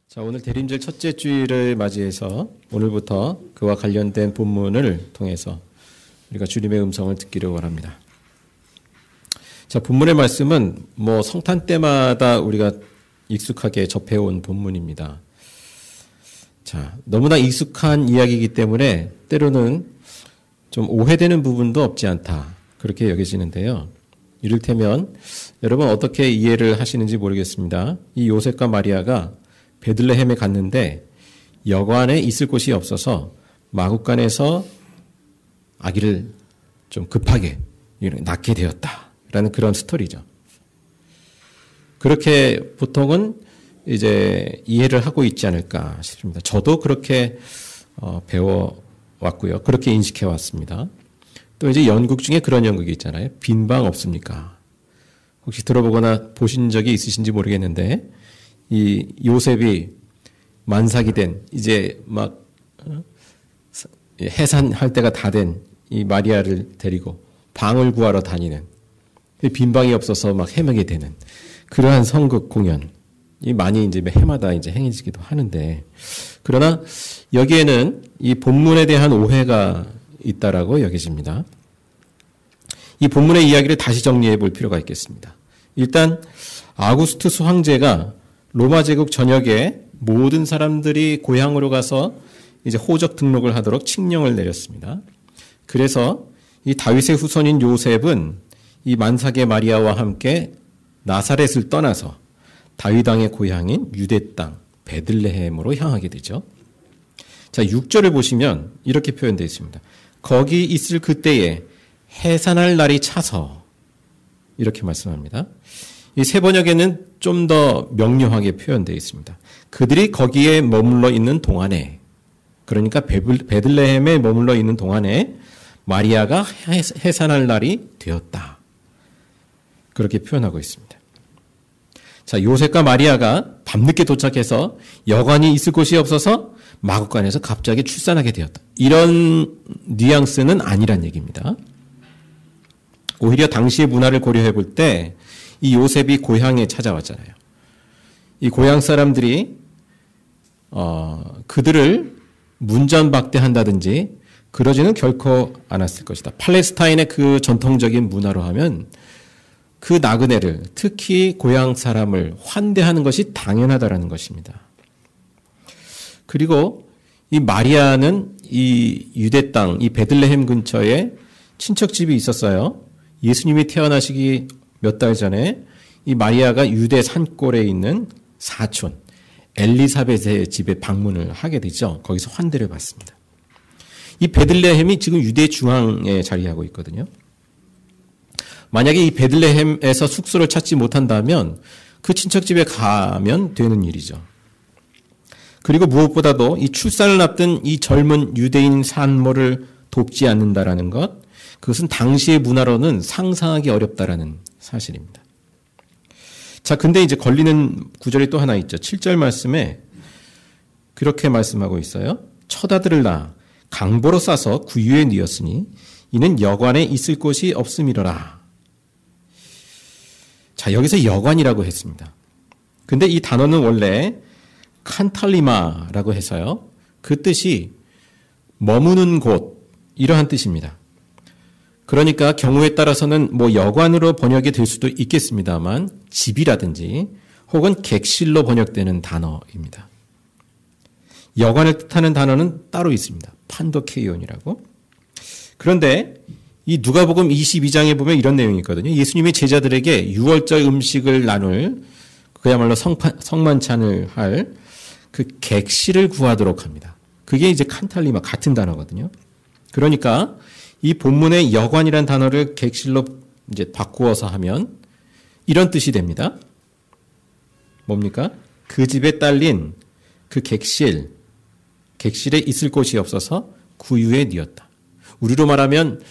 자, 오늘 대림절 첫째 주일을 맞이해서 오늘부터 그와 관련된 본문을 통해서 우리가 주님의 음성을 듣기를 원합니다. 자, 본문의 말씀은 성탄 때마다 우리가 익숙하게 접해온 본문입니다. 자, 너무나 익숙한 이야기이기 때문에 때로는 좀 오해되는 부분도 없지 않다. 그렇게 여겨지는데요. 이를테면 여러분 어떻게 이해를 하시는지 모르겠습니다. 이 요셉과 마리아가 베들레헴에 갔는데 여관에 있을 곳이 없어서 마구간에서 아기를 좀 급하게 낳게 되었다라는 그런 스토리죠. 그렇게 보통은 이제 이해를 하고 있지 않을까 싶습니다. 저도 그렇게 배워왔고요. 그렇게 인식해왔습니다. 또 이제 연극 중에 그런 연극이 있잖아요. 빈방 없습니까? 혹시 들어보거나 보신 적이 있으신지 모르겠는데 이 요셉이 만삭이 된 이제 막 해산할 때가 다 된 이 마리아를 데리고 방을 구하러 다니는 빈방이 없어서 막 헤매게 되는 그러한 성극 공연이 많이 이제 해마다 이제 행해지기도 하는데 그러나 여기에는 이 본문에 대한 오해가 있다라고 여겨집니다. 이 본문의 이야기를 다시 정리해 볼 필요가 있겠습니다. 일단 아구스투스 황제가 로마 제국 전역에 모든 사람들이 고향으로 가서 이제 호적 등록을 하도록 칙령을 내렸습니다. 그래서 이 다윗의 후손인 요셉은 이 만삭의 마리아와 함께 나사렛을 떠나서 다윗 왕의 고향인 유대 땅 베들레헴으로 향하게 되죠. 자, 6절을 보시면 이렇게 표현되어 있습니다. 거기 있을 그때에 해산할 날이 차서 이렇게 말씀합니다. 이 세 번역에는 좀 더 명료하게 표현되어 있습니다. 그들이 거기에 머물러 있는 동안에, 그러니까 베들레헴에 머물러 있는 동안에 마리아가 해산할 날이 되었다. 그렇게 표현하고 있습니다. 자, 요셉과 마리아가 밤늦게 도착해서 여관이 있을 곳이 없어서 마구간에서 갑자기 출산하게 되었다. 이런 뉘앙스는 아니란 얘기입니다. 오히려 당시의 문화를 고려해 볼 때 이 요셉이 고향에 찾아왔잖아요. 이 고향 사람들이 그들을 문전박대한다든지 그러지는 결코 않았을 것이다. 팔레스타인의 그 전통적인 문화로 하면 그 나그네를 특히 고향 사람을 환대하는 것이 당연하다라는 것입니다. 그리고 이 마리아는 이 유대 땅, 이 베들레헴 근처에 친척집이 있었어요. 예수님이 태어나시기 몇 달 전에 이 마리아가 유대 산골에 있는 사촌 엘리사벳의 집에 방문을 하게 되죠. 거기서 환대를 받습니다. 이 베들레헴이 지금 유대 중앙에 자리하고 있거든요. 만약에 이 베들레헴에서 숙소를 찾지 못한다면 그 친척집에 가면 되는 일이죠. 그리고 무엇보다도 이 출산을 앞둔 이 젊은 유대인 산모를 돕지 않는다라는 것, 그것은 당시의 문화로는 상상하기 어렵다라는 사실입니다. 자, 근데 이제 걸리는 구절이 또 하나 있죠. 7절 말씀에 그렇게 말씀하고 있어요. 첫 아들을 낳아 강보로 싸서 구유에 뉘었으니 이는 여관에 있을 곳이 없음이로라. 자, 여기서 여관이라고 했습니다. 근데 이 단어는 원래 칸탈리마라고 해서요. 그 뜻이 머무는 곳, 이러한 뜻입니다. 그러니까 경우에 따라서는 여관으로 번역이 될 수도 있겠습니다만 집이라든지 혹은 객실로 번역되는 단어입니다. 여관을 뜻하는 단어는 따로 있습니다. 판도케이온이라고. 그런데 이 누가복음 22장에 보면 이런 내용이 있거든요. 예수님이 제자들에게 유월절 음식을 나눌 그야말로 성만찬을 할 그 객실을 구하도록 합니다. 그게 이제 칸탈리마 같은 단어거든요. 그러니까 이 본문의 여관이라는 단어를 객실로 이제 바꾸어서 하면 이런 뜻이 됩니다. 뭡니까? 그 집에 딸린 그 객실에 있을 곳이 없어서 구유에 뉘었다. 우리로 말하면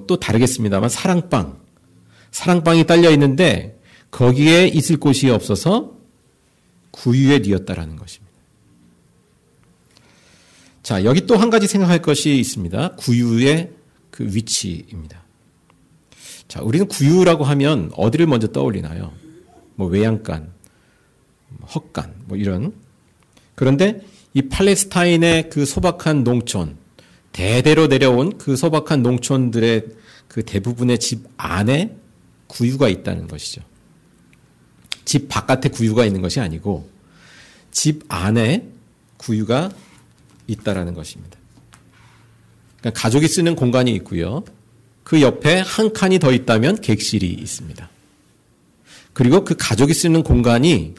또 다르겠습니다만 사랑방이 딸려 있는데 거기에 있을 곳이 없어서 구유에 뉘었다라는 것입니다. 자, 여기 또 한 가지 생각할 것이 있습니다. 구유의 그 위치입니다. 자, 우리는 구유라고 하면 어디를 먼저 떠올리나요? 외양간, 헛간, 이런 그런데 이 팔레스타인의 그 소박한 농촌, 대대로 내려온 그 소박한 농촌들의 그 대부분의 집 안에 구유가 있다는 것이죠. 집 바깥에 구유가 있는 것이 아니고 집 안에 구유가 있다라는 것입니다. 그러니까 가족이 쓰는 공간이 있고요. 그 옆에 한 칸이 더 있다면 객실이 있습니다. 그리고 그 가족이 쓰는 공간이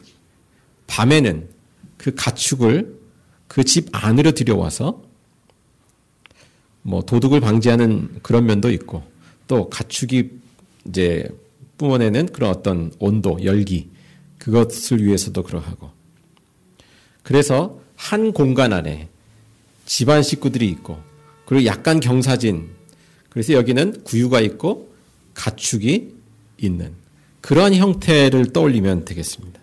밤에는 그 가축을 그 집 안으로 들여와서 뭐 도둑을 방지하는 그런 면도 있고 또 가축이 이제 뿜어내는 그런 어떤 온도, 열기 그것을 위해서도 그러하고 그래서 한 공간 안에 집안 식구들이 있고 그리고 약간 경사진 그래서 여기는 구유가 있고 가축이 있는 그러한 형태를 떠올리면 되겠습니다.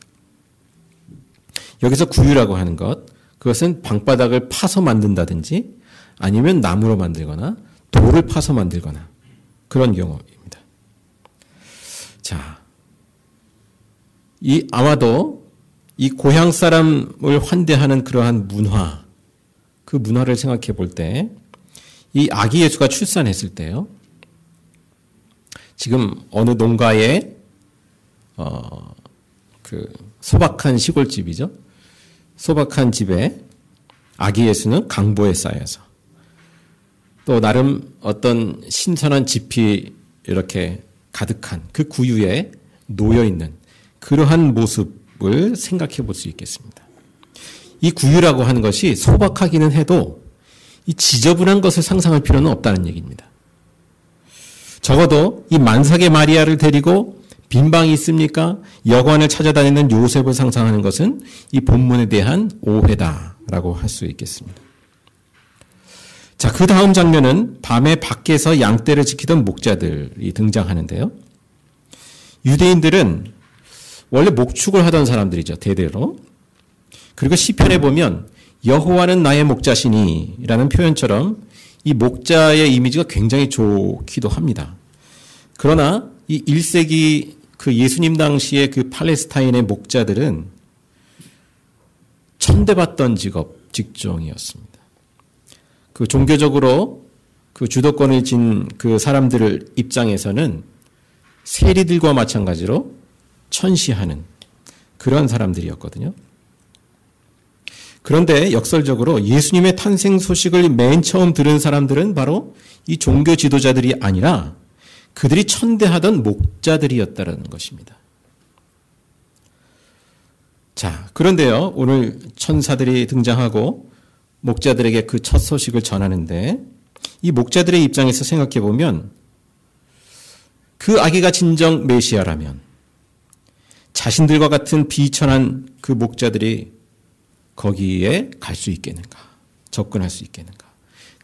여기서 구유라고 하는 것 그것은 방바닥을 파서 만든다든지 아니면 나무로 만들거나 돌을 파서 만들거나 그런 경우입니다. 자, 아마도 이 고향 사람을 환대하는 그러한 문화, 그 문화를 생각해 볼 때 이 아기 예수가 출산했을 때요. 지금 어느 농가에 그 소박한 시골집이죠. 소박한 집에 아기 예수는 강보에 쌓여서 또 나름 어떤 신선한 짚이 이렇게 가득한 그 구유에 놓여 있는 그러한 모습을 생각해 볼 수 있겠습니다. 이 구유라고 하는 것이 소박하기는 해도 이 지저분한 것을 상상할 필요는 없다는 얘기입니다. 적어도 이 만삭의 마리아를 데리고 빈방이 있습니까? 여관을 찾아다니는 요셉을 상상하는 것은 이 본문에 대한 오해다라고 할 수 있겠습니다. 자, 그 다음 장면은 밤에 밖에서 양떼를 지키던 목자들이 등장하는데요. 유대인들은 원래 목축을 하던 사람들이죠. 대대로. 그리고 시편에 보면 여호와는 나의 목자시니 라는 표현처럼 이 목자의 이미지가 굉장히 좋기도 합니다. 그러나 이 1세기 그 예수님 당시의 그 팔레스타인의 목자들은 천대받던 직종이었습니다. 그 종교적으로 그 주도권을 쥔 그 사람들 입장에서는 세리들과 마찬가지로 천시하는 그런 사람들이었거든요. 그런데 역설적으로 예수님의 탄생 소식을 맨 처음 들은 사람들은 바로 이 종교 지도자들이 아니라 그들이 천대하던 목자들이었다는 것입니다. 자, 그런데요, 오늘 천사들이 등장하고 목자들에게 그 첫 소식을 전하는데 이 목자들의 입장에서 생각해 보면 그 아기가 진정 메시아라면 자신들과 같은 비천한 그 목자들이 거기에 갈 수 있겠는가, 접근할 수 있겠는가,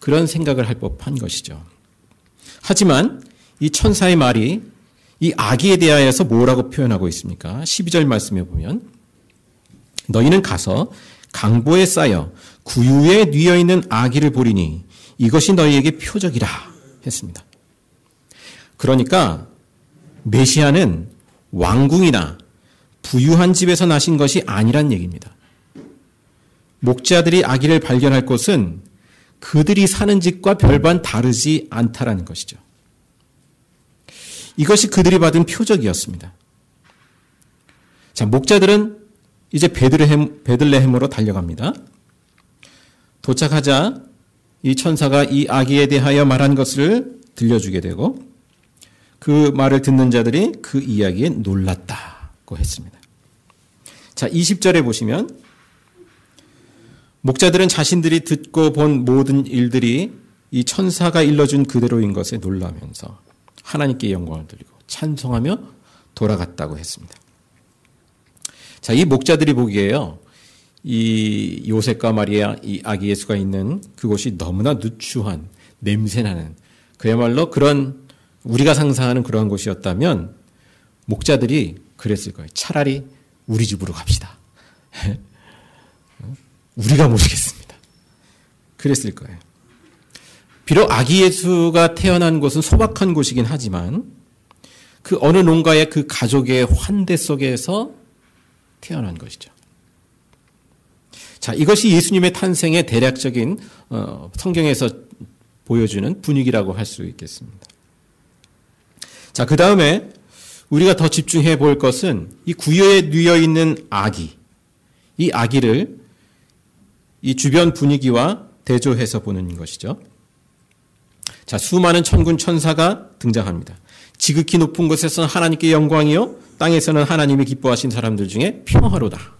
그런 생각을 할 법한 것이죠. 하지만 이 천사의 말이 이 아기에 대하여서 뭐라고 표현하고 있습니까? 12절 말씀에 보면 너희는 가서 강보에 쌓여 구유에 뉘어 있는 아기를 보리니 이것이 너희에게 표적이라 했습니다. 그러니까 메시아는 왕궁이나 부유한 집에서 나신 것이 아니란 얘기입니다. 목자들이 아기를 발견할 곳은 그들이 사는 집과 별반 다르지 않다라는 것이죠. 이것이 그들이 받은 표적이었습니다. 자, 목자들은 이제 베들레헴으로 달려갑니다. 도착하자 이 천사가 이 아기에 대하여 말한 것을 들려주게 되고 그 말을 듣는 자들이 그 이야기에 놀랐다고 했습니다. 자, 20절에 보시면 목자들은 자신들이 듣고 본 모든 일들이 이 천사가 일러준 그대로인 것에 놀라면서 하나님께 영광을 돌리고 찬송하며 돌아갔다고 했습니다. 자, 이 목자들이 보기에요, 이 요셉과 마리아, 이 아기 예수가 있는 그곳이 너무나 누추한 냄새나는 그야말로 그런 우리가 상상하는 그러한 곳이었다면 목자들이 그랬을 거예요. 차라리 우리 집으로 갑시다. 우리가 모시겠습니다. 그랬을 거예요. 비록 아기 예수가 태어난 곳은 소박한 곳이긴 하지만 그 어느 농가의 그 가족의 환대 속에서 태어난 것이죠. 자, 이것이 예수님의 탄생의 대략적인 성경에서 보여주는 분위기라고 할 수 있겠습니다. 자, 그 다음에 우리가 더 집중해 볼 것은 이 구유에 누워 있는 아기, 이 아기를 이 주변 분위기와 대조해서 보는 것이죠. 자, 수많은 천군 천사가 등장합니다. 지극히 높은 곳에서는 하나님께 영광이요, 땅에서는 하나님이 기뻐하신 사람들 중에 평화로다.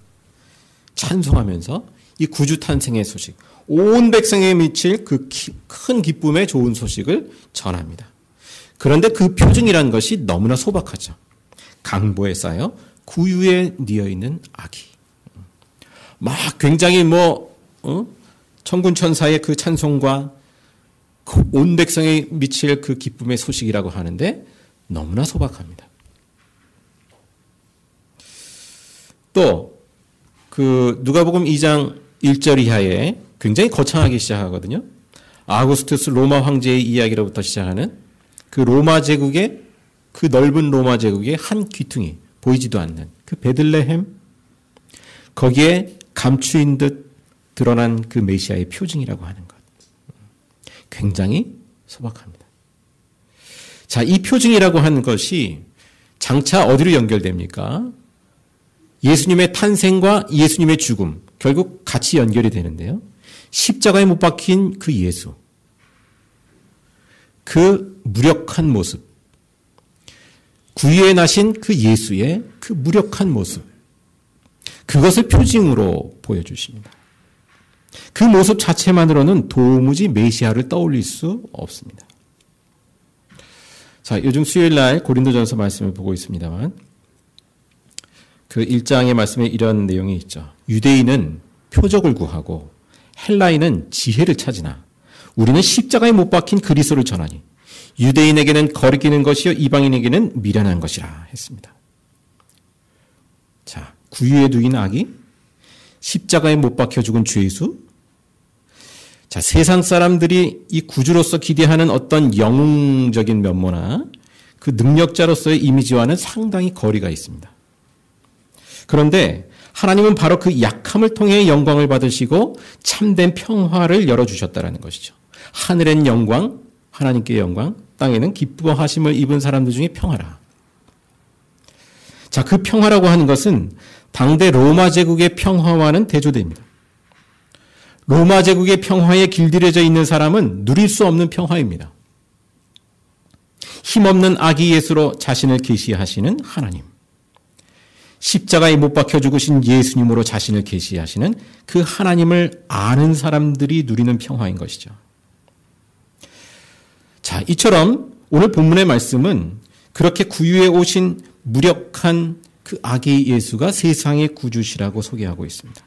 찬송하면서 이 구주 탄생의 소식, 온 백성에 미칠 그 큰 기쁨의 좋은 소식을 전합니다. 그런데 그 표징이라는 것이 너무나 소박하죠. 강보에 쌓여 구유에 뉘어 있는 아기. 막 굉장히 천군 천사의 그 찬송과 온 백성에 미칠 그 기쁨의 소식이라고 하는데 너무나 소박합니다. 또 그 누가복음 2장 1절 이하에 굉장히 거창하게 시작하거든요. 아우구스투스 로마 황제의 이야기로부터 시작하는 그 로마 제국의 그 넓은 로마 제국의 한 귀퉁이, 보이지도 않는 그 베들레헴, 거기에 감추인 듯 드러난 그 메시아의 표징이라고 하는 것. 굉장히 소박합니다. 자, 이 표징이라고 하는 것이 장차 어디로 연결됩니까? 예수님의 탄생과 예수님의 죽음, 결국 같이 연결이 되는데요. 십자가에 못 박힌 그 예수, 그 무력한 모습, 구유에 나신 그 예수의 그 무력한 모습, 그것을 표징으로 보여주십니다. 그 모습 자체만으로는 도무지 메시아를 떠올릴 수 없습니다. 자, 요즘 수요일 날 고린도전서 말씀을 보고 있습니다만 그 1장의 말씀에 이런 내용이 있죠. 유대인은 표적을 구하고 헬라인은 지혜를 찾으나 우리는 십자가에 못 박힌 그리스도를 전하니 유대인에게는 거리끼는 것이요 이방인에게는 미련한 것이라 했습니다. 자, 구유에 누인 아기, 십자가에 못 박혀 죽은 죄수. 자, 세상 사람들이 이 구주로서 기대하는 어떤 영웅적인 면모나 그 능력자로서의 이미지와는 상당히 거리가 있습니다. 그런데 하나님은 바로 그 약함을 통해 영광을 받으시고 참된 평화를 열어주셨다는 것이죠. 하늘엔 영광, 하나님께 영광, 땅에는 기뻐하심을 입은 사람들 중에 평화라. 자, 그 평화라고 하는 것은 당대 로마 제국의 평화와는 대조됩니다. 로마 제국의 평화에 길들여져 있는 사람은 누릴 수 없는 평화입니다. 힘없는 아기 예수로 자신을 계시하시는 하나님. 십자가에 못 박혀 죽으신 예수님으로 자신을 계시하시는 그 하나님을 아는 사람들이 누리는 평화인 것이죠. 자, 이처럼 오늘 본문의 말씀은 그렇게 구유에 오신 무력한 그 아기 예수가 세상의 구주시라고 소개하고 있습니다.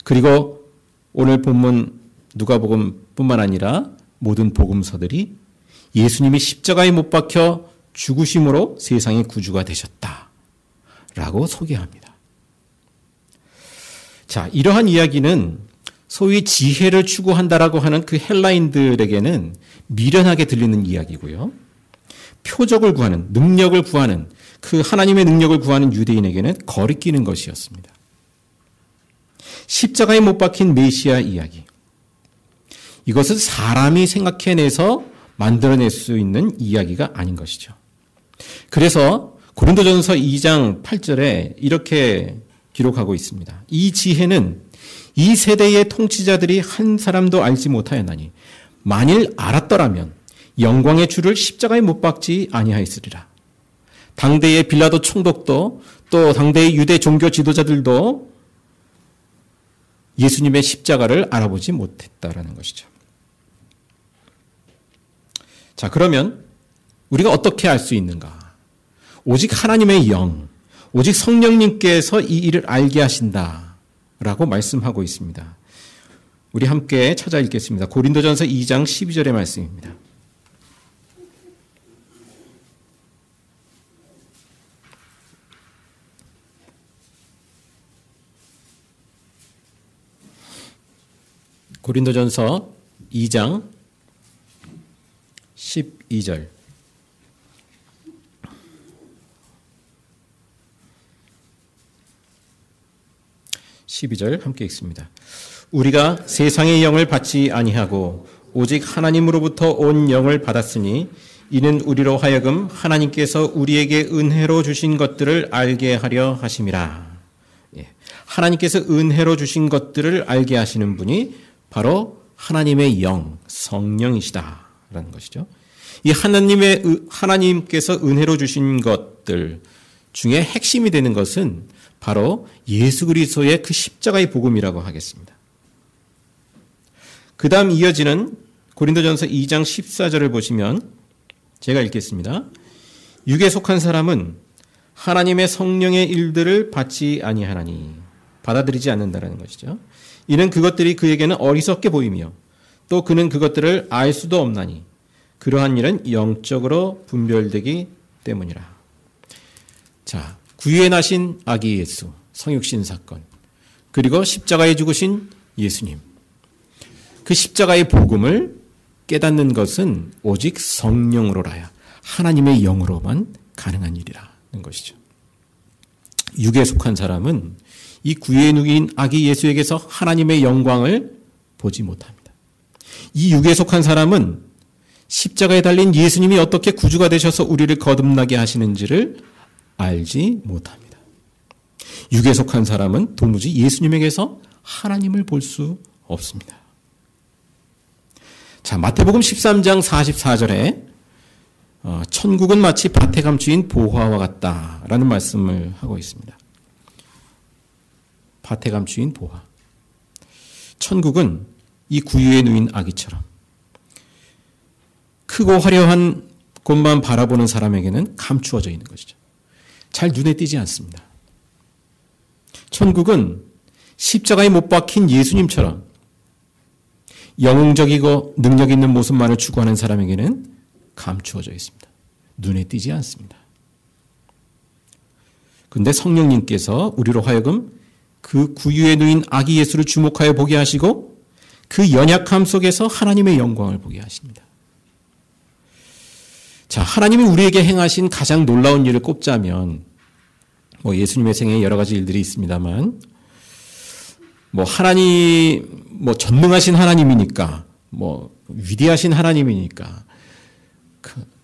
그리고 오늘 본문 누가복음뿐만 아니라 모든 복음서들이 예수님이 십자가에 못 박혀 죽으심으로 세상의 구주가 되셨다라고 소개합니다. 자, 이러한 이야기는 소위 지혜를 추구한다라고 하는 그 헬라인들에게는 미련하게 들리는 이야기고요. 표적을 구하는, 능력을 구하는, 그 하나님의 능력을 구하는 유대인에게는 거리끼는 것이었습니다. 십자가에 못 박힌 메시아 이야기. 이것은 사람이 생각해내서 만들어낼 수 있는 이야기가 아닌 것이죠. 그래서 고린도전서 2장 8절에 이렇게 기록하고 있습니다. 이 지혜는 이 세대의 통치자들이 한 사람도 알지 못하였나니 만일 알았더라면 영광의 주를 십자가에 못 박지 아니하였으리라. 당대의 빌라도 총독도 또 당대의 유대 종교 지도자들도 예수님의 십자가를 알아보지 못했다라는 것이죠. 자, 그러면 우리가 어떻게 알 수 있는가? 오직 하나님의 영, 오직 성령님께서 이 일을 알게 하신다라고 말씀하고 있습니다. 우리 함께 찾아 읽겠습니다. 고린도전서 2장 12절의 말씀입니다. 고린도전서 2장 12절. 12절 함께 읽습니다. 우리가 세상의 영을 받지 아니하고 오직 하나님으로부터 온 영을 받았으니 이는 우리로 하여금 하나님께서 우리에게 은혜로 주신 것들을 알게 하려 하심이라. 하나님께서 은혜로 주신 것들을 알게 하시는 분이 바로 하나님의 영, 성령이시다라는 것이죠. 이 하나님께서 은혜로 주신 것들 중에 핵심이 되는 것은 바로 예수 그리스도의 그 십자가의 복음이라고 하겠습니다. 그 다음 이어지는 고린도전서 2장 14절을 보시면 제가 읽겠습니다. 육에 속한 사람은 하나님의 성령의 일들을 받지 아니하나니, 받아들이지 않는다라는 것이죠. 이는 그것들이 그에게는 어리석게 보이며 또 그는 그것들을 알 수도 없나니 그러한 일은 영적으로 분별되기 때문이라. 자, 구유에 나신 아기 예수, 성육신 사건, 그리고 십자가에 죽으신 예수님, 그 십자가의 복음을 깨닫는 것은 오직 성령으로라야, 하나님의 영으로만 가능한 일이라는 것이죠. 육에 속한 사람은 이 구유에 누긴 아기 예수에게서 하나님의 영광을 보지 못합니다. 이 육에 속한 사람은 십자가에 달린 예수님이 어떻게 구주가 되셔서 우리를 거듭나게 하시는지를 알지 못합니다. 육에 속한 사람은 도무지 예수님에게서 하나님을 볼 수 없습니다. 자, 마태복음 13장 44절에 천국은 마치 밭에 감추인 보화와 같다라는 말씀을 하고 있습니다. 밭에 감추인 보화. 천국은 이 구유에 누인 아기처럼 크고 화려한 곳만 바라보는 사람에게는 감추어져 있는 것이죠. 잘 눈에 띄지 않습니다. 천국은 십자가에 못 박힌 예수님처럼 영웅적이고 능력 있는 모습만을 추구하는 사람에게는 감추어져 있습니다. 눈에 띄지 않습니다. 그런데 성령님께서 우리로 하여금 그 구유에 누인 아기 예수를 주목하여 보게 하시고 그 연약함 속에서 하나님의 영광을 보게 하십니다. 자, 하나님이 우리에게 행하신 가장 놀라운 일을 꼽자면 예수님의 생애에 여러 가지 일들이 있습니다만 하나님 전능하신 하나님이니까 위대하신 하나님이니까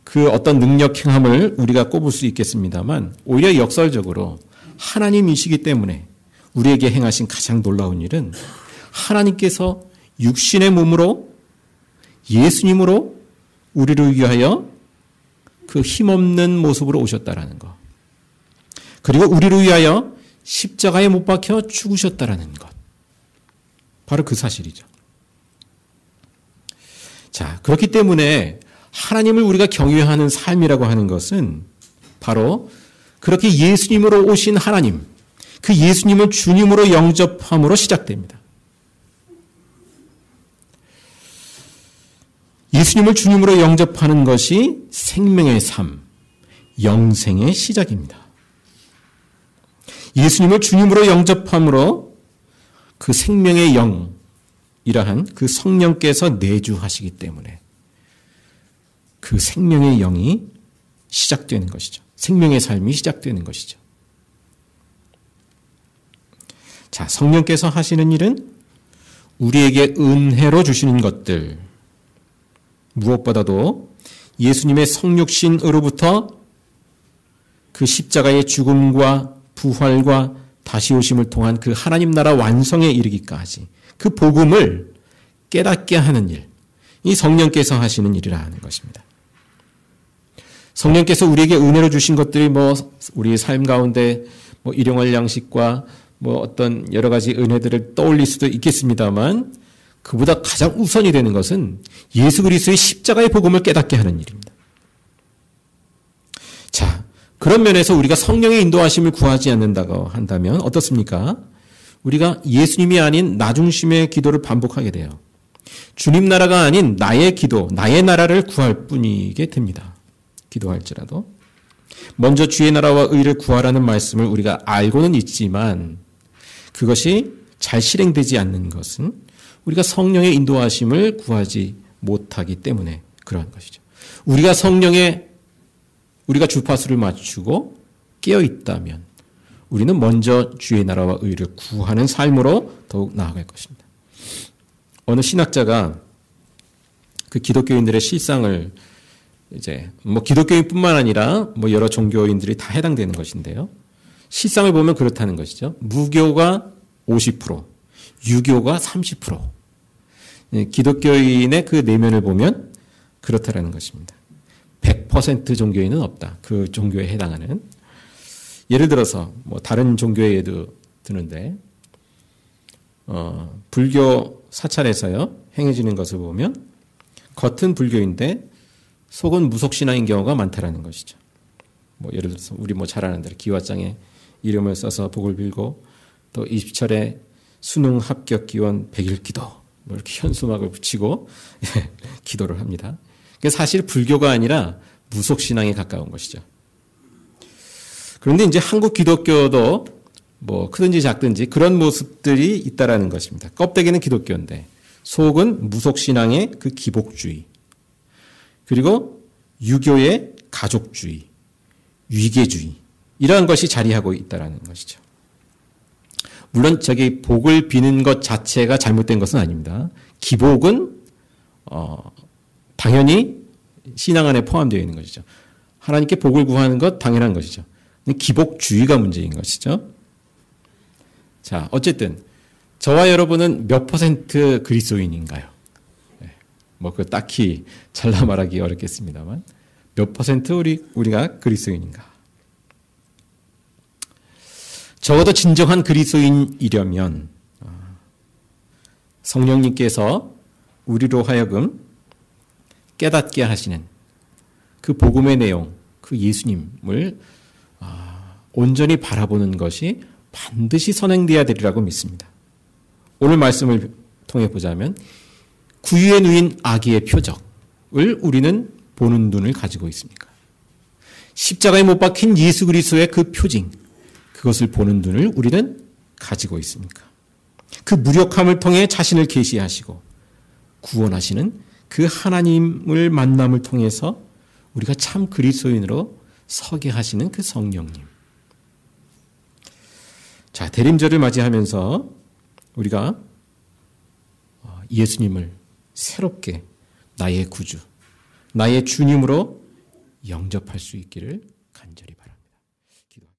그 어떤 능력 행함을 우리가 꼽을 수 있겠습니다만 오히려 역설적으로 하나님이시기 때문에 우리에게 행하신 가장 놀라운 일은 하나님께서 육신의 몸으로 예수님으로 우리를 위하여 그 힘없는 모습으로 오셨다라는 것. 그리고 우리를 위하여 십자가에 못 박혀 죽으셨다라는 것. 바로 그 사실이죠. 자, 그렇기 때문에 하나님을 우리가 경외하는 삶이라고 하는 것은 바로 그렇게 예수님으로 오신 하나님, 그 예수님을 주님으로 영접함으로 시작됩니다. 예수님을 주님으로 영접하는 것이 생명의 삶, 영생의 시작입니다. 예수님을 주님으로 영접함으로 그 생명의 영이라한 그 성령께서 내주하시기 때문에 그 생명의 영이 시작되는 것이죠. 생명의 삶이 시작되는 것이죠. 자, 성령께서 하시는 일은 우리에게 은혜로 주시는 것들, 무엇보다도 예수님의 성육신으로부터 그 십자가의 죽음과 부활과 다시 오심을 통한 그 하나님 나라 완성에 이르기까지 그 복음을 깨닫게 하는 일, 이 성령께서 하시는 일이라는 것입니다. 성령께서 우리에게 은혜로 주신 것들이 우리의 삶 가운데 일용할 양식과 어떤 여러 가지 은혜들을 떠올릴 수도 있겠습니다만 그보다 가장 우선이 되는 것은 예수 그리스도의 십자가의 복음을 깨닫게 하는 일입니다. 자, 그런 면에서 우리가 성령의 인도하심을 구하지 않는다고 한다면 어떻습니까? 우리가 예수님이 아닌 나 중심의 기도를 반복하게 돼요. 주님 나라가 아닌 나의 기도, 나의 나라를 구할 뿐이게 됩니다. 기도할지라도. 먼저 주의 나라와 의를 구하라는 말씀을 우리가 알고는 있지만 그것이 잘 실행되지 않는 것은 우리가 성령의 인도하심을 구하지 못하기 때문에 그러한 것이죠. 우리가 주파수를 맞추고 깨어 있다면 우리는 먼저 주의 나라와 의를 구하는 삶으로 더욱 나아갈 것입니다. 어느 신학자가 그 기독교인들의 실상을 이제 뭐 기독교인뿐만 아니라 뭐 여러 종교인들이 다 해당되는 것인데요. 실상을 보면 그렇다는 것이죠. 무교가 50%, 유교가 30%. 기독교인의 그 내면을 보면 그렇다라는 것입니다. 100% 종교인은 없다. 그 종교에 해당하는. 예를 들어서 뭐 다른 종교의 예도 드는데 불교 사찰에서요 행해지는 것을 보면 겉은 불교인데 속은 무속신앙인 경우가 많다라는 것이죠. 뭐 예를 들어서 우리 뭐 잘 아는 대로 기와장에 이름을 써서 복을 빌고 또 20철에 수능 합격 기원 100일 기도 뭐 이렇게 현수막을 붙이고 기도를 합니다. 사실 불교가 아니라 무속신앙에 가까운 것이죠. 그런데 이제 한국 기독교도 뭐 크든지 작든지 그런 모습들이 있다라는 것입니다. 껍데기는 기독교인데 속은 무속신앙의 그 기복주의, 그리고 유교의 가족주의, 위계주의 이러한 것이 자리하고 있다라는 것이죠. 물론 저기 복을 비는 것 자체가 잘못된 것은 아닙니다. 기복은 당연히 신앙 안에 포함되어 있는 것이죠. 하나님께 복을 구하는 것 당연한 것이죠. 기복주의가 문제인 것이죠. 자, 어쨌든 저와 여러분은 몇 퍼센트 그리스도인인가요? 뭐 그 딱히 잘라 말하기 어렵겠습니다만 몇 퍼센트 우리가 그리스도인인가? 적어도 진정한 그리스도인이려면 성령님께서 우리로 하여금 깨닫게 하시는 그 복음의 내용, 그 예수님을 온전히 바라보는 것이 반드시 선행되어야 되리라고 믿습니다. 오늘 말씀을 통해 보자면 구유에 누인 아기의 표적을 우리는 보는 눈을 가지고 있습니까? 십자가에 못 박힌 예수 그리스도의 그 표징, 그것을 보는 눈을 우리는 가지고 있습니까? 그 무력함을 통해 자신을 계시하시고 구원하시는 그 하나님을 만남을 통해서 우리가 참 그리스도인으로 서게 하시는 그 성령님. 자, 대림절을 맞이하면서 우리가 예수님을 새롭게 나의 구주, 나의 주님으로 영접할 수 있기를 간절히 바랍니다.